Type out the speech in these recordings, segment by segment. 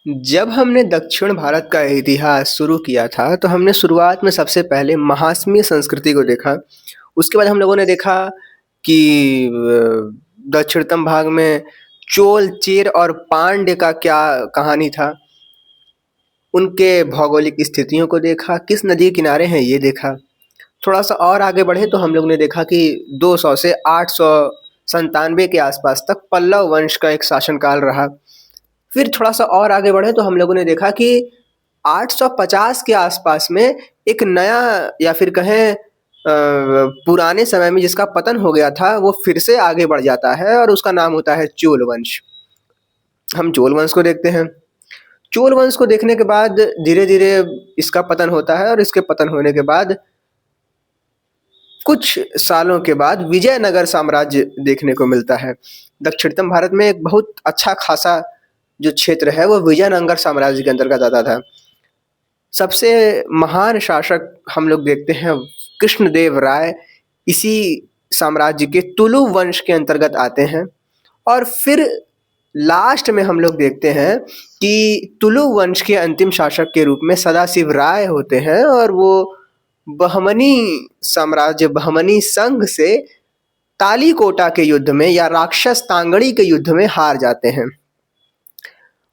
जब हमने दक्षिण भारत का इतिहास शुरू किया था, तो हमने शुरुआत में सबसे पहले महासमीय संस्कृति को देखा। उसके बाद हम लोगों ने देखा कि दक्षिणतम भाग में चोल, चेर और पांड्य का क्या कहानी था। उनके भौगोलिक स्थितियों को देखा, किस नदी के किनारे हैं ये देखा। थोड़ा-सा और आगे बढ़े तो हम लोग ने देखा कि 200 से 897 के आसपास तक पल्लव वंश का एक शासनकाल रहा। फिर थोड़ा-सा और आगे बढ़े तो हम लोगों ने देखा कि 850 के आसपास में एक नया या फिर कहें पुराने समय में जिसका पतन हो गया था, वो फिर से आगे बढ़ जाता है और उसका नाम होता है चोल वंश। हम चोल वंश को देखते हैं। चोल वंश को देखने के बाद धीरे-धीरे इसका पतन होता है और इसके पतन होने के बाद कुछ सालों के बाद विजयनगर साम्राज्य देखने को मिलता है। दक्षिणतम भारत में एक बहुत अच्छा खासा जो क्षेत्र है वो विजयनगर साम्राज्य के अंतर्गत आता था। सबसे महान शासक हम लोग देखते हैं कृष्णदेव राय, इसी साम्राज्य के तुलु वंश के अंतर्गत आते हैं। और फिर लास्ट में हम लोग देखते हैं कि तुलु वंश के अंतिम शासक के रूप में सदाशिव राय होते हैं और वो बहमनी साम्राज्य, बहमनी संघ से तालीकोटा के युद्ध में या राक्षस तांगड़ी के युद्ध में हार जाते हैं।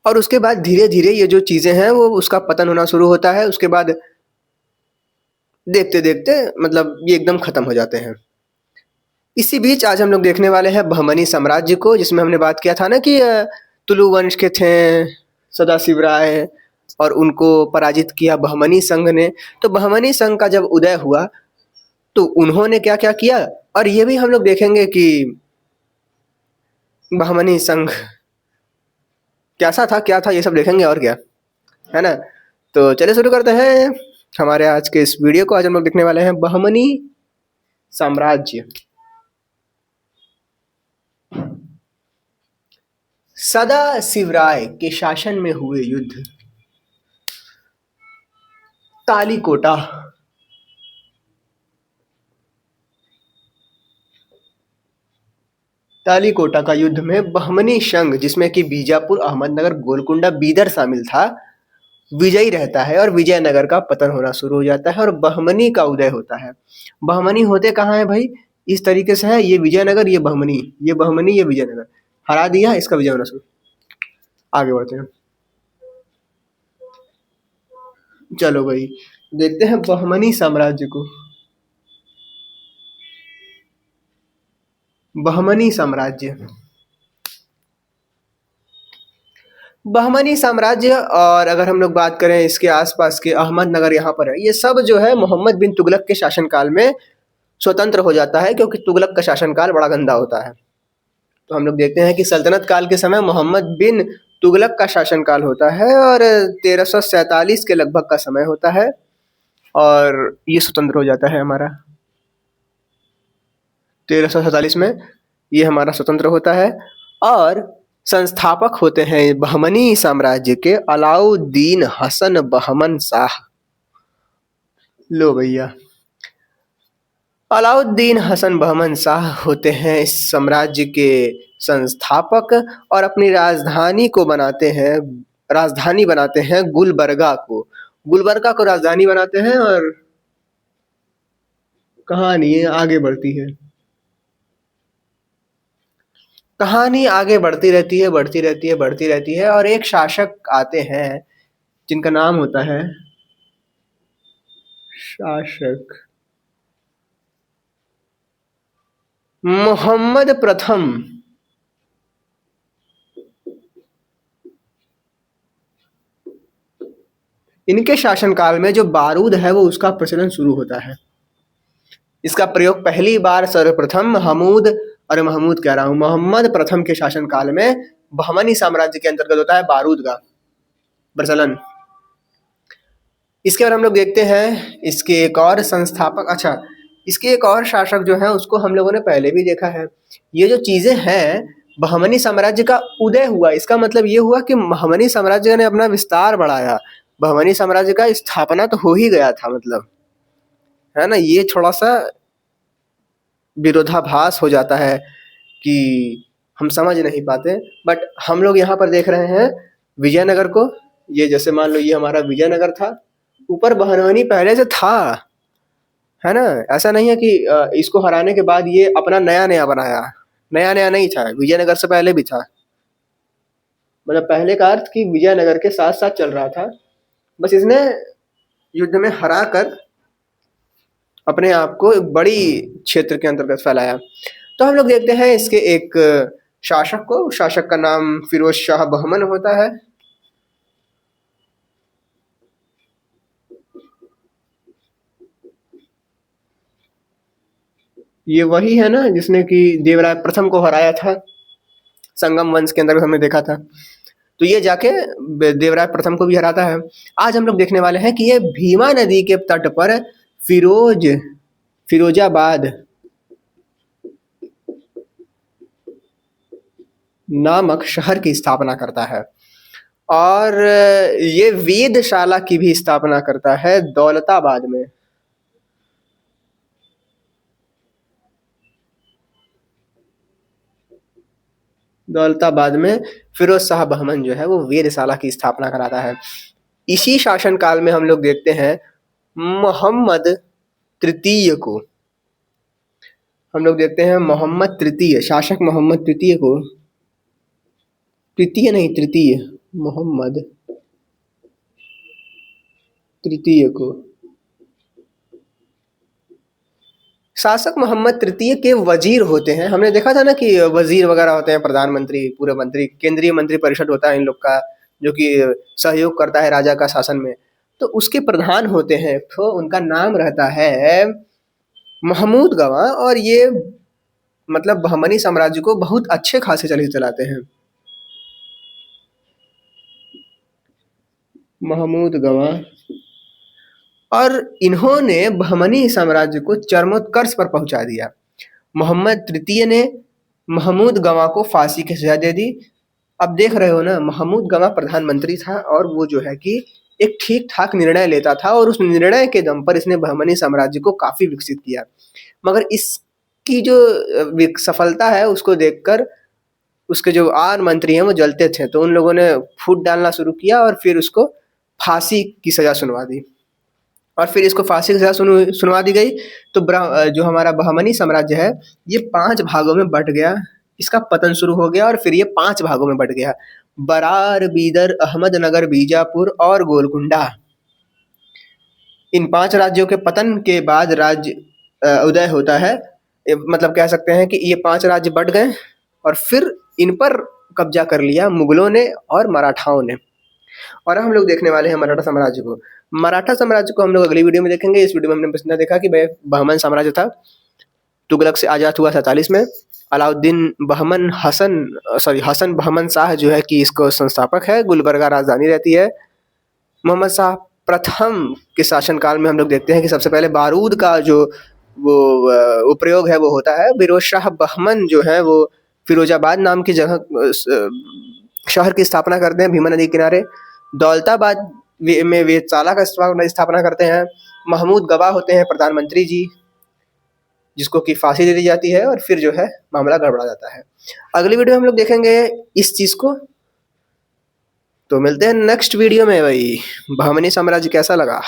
और उसके बाद धीरे-धीरे ये जो चीज़ें हैं वो उसका पतन होना शुरू होता है। उसके बाद देखते-देखते मतलब ये एकदम खत्म हो जाते हैं। इसी बीच आज हम लोग देखने वाले हैं बहमनी साम्राज्य को, जिसमें हमने बात किया था ना कि तुलु वंश के थे सदाशिव राय और उनको पराजित किया बहमनी संघ ने। तो बहमनी संघ का जब उदय हुआ तो उन्होंने क्या-क्या किया, और ये भी हम लोग देखेंगे कि बहमनी संघ कैसा था, क्या था, ये सब देखेंगे और क्या, है ना? तो चलिए शुरू करते हैं हमारे आज के इस वीडियो को। आज हम लोग देखने वाले हैं बहमनी साम्राज्य। सदाशिव राय के शासन में हुए युद्ध। तालीकोटा। तालीकोटा का युद्ध में बहमनी संघ, जिसमें कि बीजापुर, अहमदनगर, गोलकुंडा, बीदर शामिल था, विजयी रहता है और विजयनगर का पतन होना शुरू हो जाता है और बहमनी का उदय होता है। बहमनी होते कहाँ है भाई? इस तरीके से है, ये विजयनगर, ये बहमनी, ये बहमनी, ये विजयनगर। हरा दिया, इसका विजय होना शुरू। आगे बढ़ते हैं। चलो भाई देखते हैं बहमनी साम्राज्य को। बहमनी साम्राज्य। बहमनी साम्राज्य, और अगर हम लोग बात करें इसके आसपास के अहमदनगर यहाँ पर है, ये सब जो है मोहम्मद बिन तुगलक के शासनकाल में स्वतंत्र हो जाता है, क्योंकि तुगलक का शासनकाल बड़ा गंदा होता है। तो हम लोग देखते हैं कि सल्तनत काल के समय मोहम्मद बिन तुगलक का शासनकाल होता है और 1347 के लगभग का समय होता है और ये स्वतंत्र हो जाता है हमारा। 1347 में ये हमारा स्वतंत्र होता है और संस्थापक होते हैं बहमनी साम्राज्य के अलाउद्दीन हसन बहमन शाह। लो भैया, अलाउद्दीन हसन बहमन शाह होते हैं इस साम्राज्य के संस्थापक और अपनी राजधानी बनाते हैं गुलबर्गा को। गुलबर्गा को राजधानी बनाते हैं और कहानी आगे बढ़ती है। कहानी आगे बढ़ती रहती है, बढ़ती रहती है, बढ़ती रहती है और एक शासक आते हैं जिनका नाम होता है शासक मोहम्मद प्रथम। इनके शासनकाल में जो बारूद है वो उसका प्रचलन शुरू होता है। इसका प्रयोग पहली बार सर्वप्रथम महमूद कह रहा हूँ, मोहम्मद प्रथम के शासनकाल में बहमनी साम्राज्य के अंतर्गत होता है बारूद का प्रचलन। इसके बाद हम लोग देखते हैं इसके एक और संस्थापक, अच्छा इसके एक और शासक जो है उसको हम लोगों ने पहले भी देखा है। ये जो चीजें हैं, बहमनी साम्राज्य का उदय हुआ, इसका मतलब ये हुआ कि बहमनी साम्राज्य ने अपना विस्तार बढ़ाया। बहमनी साम्राज्य का स्थापना तो हो ही गया था, मतलब है ना। ये थोड़ा सा विरोधाभास हो जाता है कि हम समझ नहीं पाते, बट हम लोग यहाँ पर देख रहे हैं विजयनगर को, ये जैसे मान लो ये हमारा विजयनगर था, ऊपर बहनानी पहले से था, है ना? ऐसा नहीं है कि इसको हराने के बाद ये अपना नया-नया बनाया। नया-नया नहीं था, विजयनगर से पहले भी था। मतलब पहले का अर्थ कि विजयनगर के साथ-साथ चल रहा था। बस इसने युद्ध में हरा कर अपने आप को एक बड़ी क्षेत्र के अंतर्गत फैलाया। तो हम लोग देखते हैं इसके एक शासक को, शासक का नाम फिरोज शाह बहमन होता है। ये वही है ना जिसने कि देवराय प्रथम को हराया था, संगम वंश के अंतर्गत हमने देखा था। तो ये जाके देवराय प्रथम को भी हराता है। आज हम लोग देखने वाले हैं कि ये भीमा नदी के तट पर फिरोजाबाद नामक शहर की स्थापना करता है, और ये वेदशाला की भी स्थापना करता है दौलताबाद में। दौलताबाद में फिरोज शाह बहमन जो है वो वेदशाला की स्थापना कराता है। इसी शासन काल में हम लोग देखते हैं मोहम्मद तृतीय को, हम लोग देखते हैं मोहम्मद तृतीय, शासक मोहम्मद तृतीय को, तृतीय नहीं तृतीय, मोहम्मद तृतीय को, शासक मोहम्मद तृतीय के वजीर होते हैं। हमने देखा था ना कि वजीर वगैरह होते हैं, प्रधानमंत्री, पूरे मंत्री, केंद्रीय मंत्री परिषद होता है इन लोग का, जो कि सहयोग करता है राजा का शासन में। तो उसके प्रधान होते हैं, तो उनका नाम रहता है महमूद गवाह, और ये मतलब बहमनी साम्राज्य को बहुत अच्छे खासे चलाते हैं। महमूद गवाह, और इन्होंने बहमनी साम्राज्य को चरमोत्कर्ष पर पहुंचा दिया। मोहम्मद तृतीय ने महमूद गवाह को फांसी की सजा दे दी। अब देख रहे हो ना, महमूद गवाह प्रधानमंत्री था, और वो जो है कि एक ठीक ठाक निर्णय लेता था, और उस निर्णय के दम पर इसने बहमनी साम्राज्य को काफी विकसित किया। मगर इसकी जो सफलता है उसको देखकर उसके जो आन मंत्री हैं वो जलते थे, तो उन लोगों ने फूट डालना शुरू किया और फिर उसको फांसी की सजा सुनवा दी। और फिर इसको फांसी की सजा सुनवा दी गई। तो जो हमारा बहमनी साम्राज्य है ये 5 भागों में बँट गया। इसका पतन शुरू हो गया और फिर ये 5 भागों में बँट गया। बरार, बीदर, अहमदनगर, बीजापुर और गोलकुंडा। इन 5 राज्यों के पतन के बाद राज्य उदय होता है। मतलब कह सकते हैं कि ये 5 राज्य बँट गए और फिर इन पर कब्जा कर लिया मुगलों ने और मराठाओं ने। और हम लोग देखने वाले हैं मराठा साम्राज्य को। मराठा साम्राज्य को हम लोग अगली वीडियो में देखेंगे। इस वीडियो में हमने बस इतना देखा कि बहमन साम्राज्य था, तुगलक से आजाद हुआ 47 में। अलाउद्दीन बहमन हसन बहमन शाह जो है कि इसको संस्थापक है, गुलबर्गा राजधानी रहती है। मोहम्मद शाह प्रथम के शासनकाल में हम लोग देखते हैं कि सबसे पहले बारूद का जो वो प्रयोग है वो होता है। फिरोज शाह बहमन जो है वो फिरोजाबाद नाम की जगह शहर की स्थापना करते हैं भीमा नदी के किनारे। दौलताबाद में वेदशाला का स्थापना करते हैं। महमूद गवाह होते हैं प्रधानमंत्री जी, जिसको कि फांसी दे दी जाती है, और फिर जो है मामला गड़बड़ा जाता है। अगली वीडियो में हम लोग देखेंगे इस चीज़ को। तो मिलते हैं नेक्स्ट वीडियो में भाई। बहमनी साम्राज्य कैसा लगा?